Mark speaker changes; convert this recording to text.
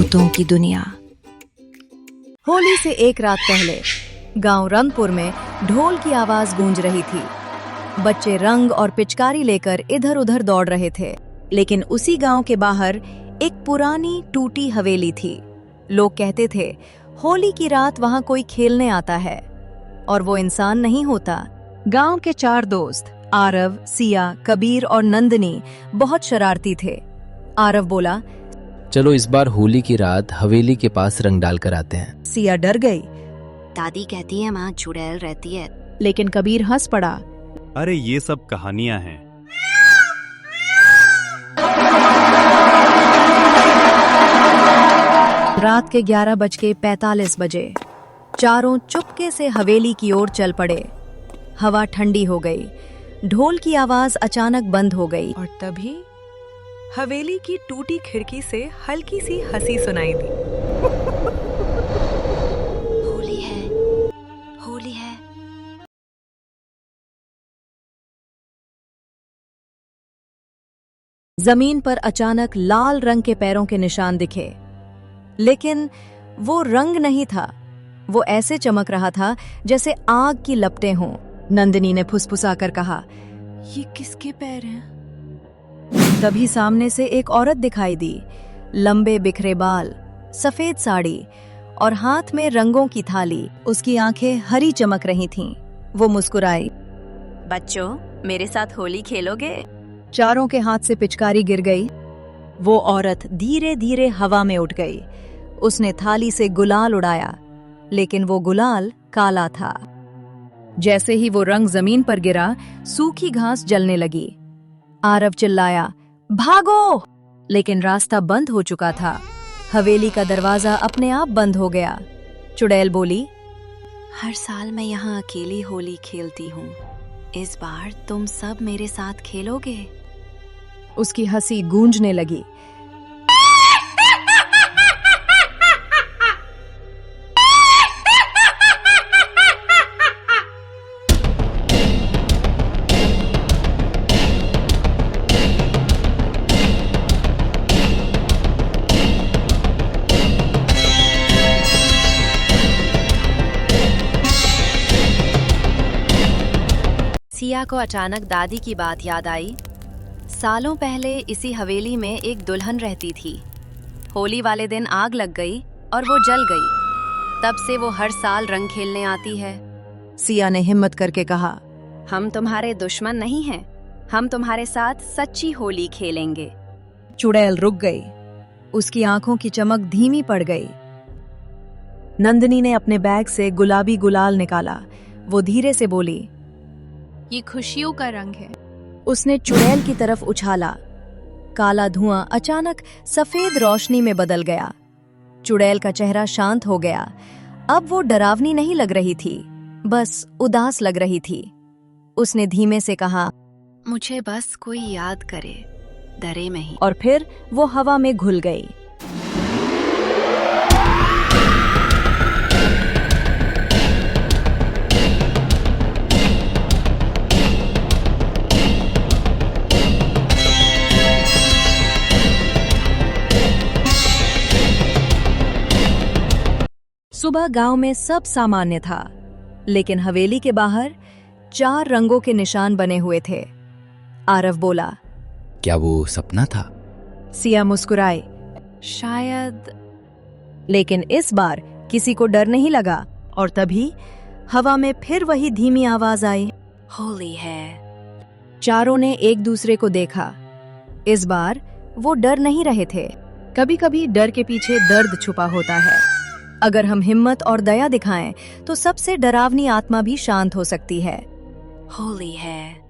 Speaker 1: भूतों की दुनिया।
Speaker 2: होली से एक रात पहले गांव रंगपुर में ढोल की आवाज गूंज रही थी। बच्चे रंग और पिचकारी लेकर इधर उधर दौड़ रहे थे। लेकिन उसी गांव के बाहर एक पुरानी टूटी हवेली थी। लोग कहते थे होली की रात वहां कोई खेलने आता है, और वो इंसान नहीं होता। गांव के 4 दोस्त आरव, सिया, कबीर और नंदनी बहुत शरारती थे। आरव बोला,
Speaker 3: चलो इस बार होली की रात हवेली के पास रंग डाल कर आते हैं।
Speaker 2: सिया डर गई,
Speaker 1: दादी कहती है माँ चुड़ैल रहती है।
Speaker 2: लेकिन कबीर हंस पड़ा।
Speaker 4: अरे ये सब कहानियां हैं।
Speaker 2: रात के 11:45 बजे चारों चुपके से हवेली की ओर चल पड़े। हवा ठंडी हो गई। ढोल की आवाज अचानक बंद हो गई और तभी हवेली की टूटी खिड़की से हल्की सी हंसी सुनाई दी।
Speaker 1: होली है, होली है।
Speaker 2: जमीन पर अचानक लाल रंग के पैरों के निशान दिखे, लेकिन वो रंग नहीं था। वो ऐसे चमक रहा था जैसे आग की लपटें हों। नंदिनी ने फुसफुसाकर कहा, ये किसके पैर हैं? तभी सामने से एक औरत दिखाई दी। लंबे बिखरे बाल, सफेद साड़ी और हाथ में रंगों की थाली। उसकी आंखें हरी चमक रही थीं। वो मुस्कुराई,
Speaker 1: बच्चों मेरे साथ होली खेलोगे?
Speaker 2: चारों के हाथ से पिचकारी गिर गई। वो औरत धीरे धीरे हवा में उठ गई। उसने थाली से गुलाल उड़ाया, लेकिन वो गुलाल काला था। जैसे ही वो रंग जमीन पर गिरा, सूखी घास जलने लगी। आरव चिल्लाया, भागो! लेकिन रास्ता बंद हो चुका था। हवेली का दरवाजा अपने आप बंद हो गया। चुड़ैल बोली,
Speaker 1: हर साल मैं यहाँ अकेली होली खेलती हूँ। इस बार तुम सब मेरे साथ खेलोगे?
Speaker 2: उसकी हंसी गूंजने लगी।
Speaker 1: सिया को अचानक दादी की बात याद आई। सालों पहले इसी हवेली में एक दुल्हन रहती थी। होली वाले दिन आग लग गई और वो जल गई। तब से वो हर साल रंग खेलने आती है।
Speaker 2: सिया ने हिम्मत करके कहा,
Speaker 1: हम तुम्हारे दुश्मन नहीं हैं। हम तुम्हारे साथ सच्ची होली खेलेंगे।
Speaker 2: चुड़ैल रुक गई। उसकी आंखों की चमक धीमी पड़ गई। नंदिनी ने अपने बैग से गुलाबी गुलाल निकाला। वो धीरे से बोली,
Speaker 5: ये खुशियों का रंग है।
Speaker 2: उसने चुड़ैल की तरफ उछाला। काला धुआं अचानक सफेद रोशनी में बदल गया। चुड़ैल का चेहरा शांत हो गया। अब वो डरावनी नहीं लग रही थी, बस उदास लग रही थी। उसने धीमे से कहा,
Speaker 1: मुझे बस कोई याद करे, डरे में ही।
Speaker 2: और फिर वो हवा में घुल गई। सुबह गांव में सब सामान्य था, लेकिन हवेली के बाहर 4 रंगों के निशान बने हुए थे। आरव बोला,
Speaker 3: क्या वो सपना था?
Speaker 2: सिया मुस्कुराई,
Speaker 5: शायद।
Speaker 2: लेकिन इस बार किसी को डर नहीं लगा। और तभी हवा में फिर वही धीमी आवाज आई,
Speaker 1: होली है।
Speaker 2: चारों ने एक दूसरे को देखा। इस बार वो डर नहीं रहे थे। कभी कभी डर के पीछे दर्द छुपा होता है। अगर हम हिम्मत और दया दिखाएं, तो सबसे डरावनी आत्मा भी शांत हो सकती है।
Speaker 1: होली है।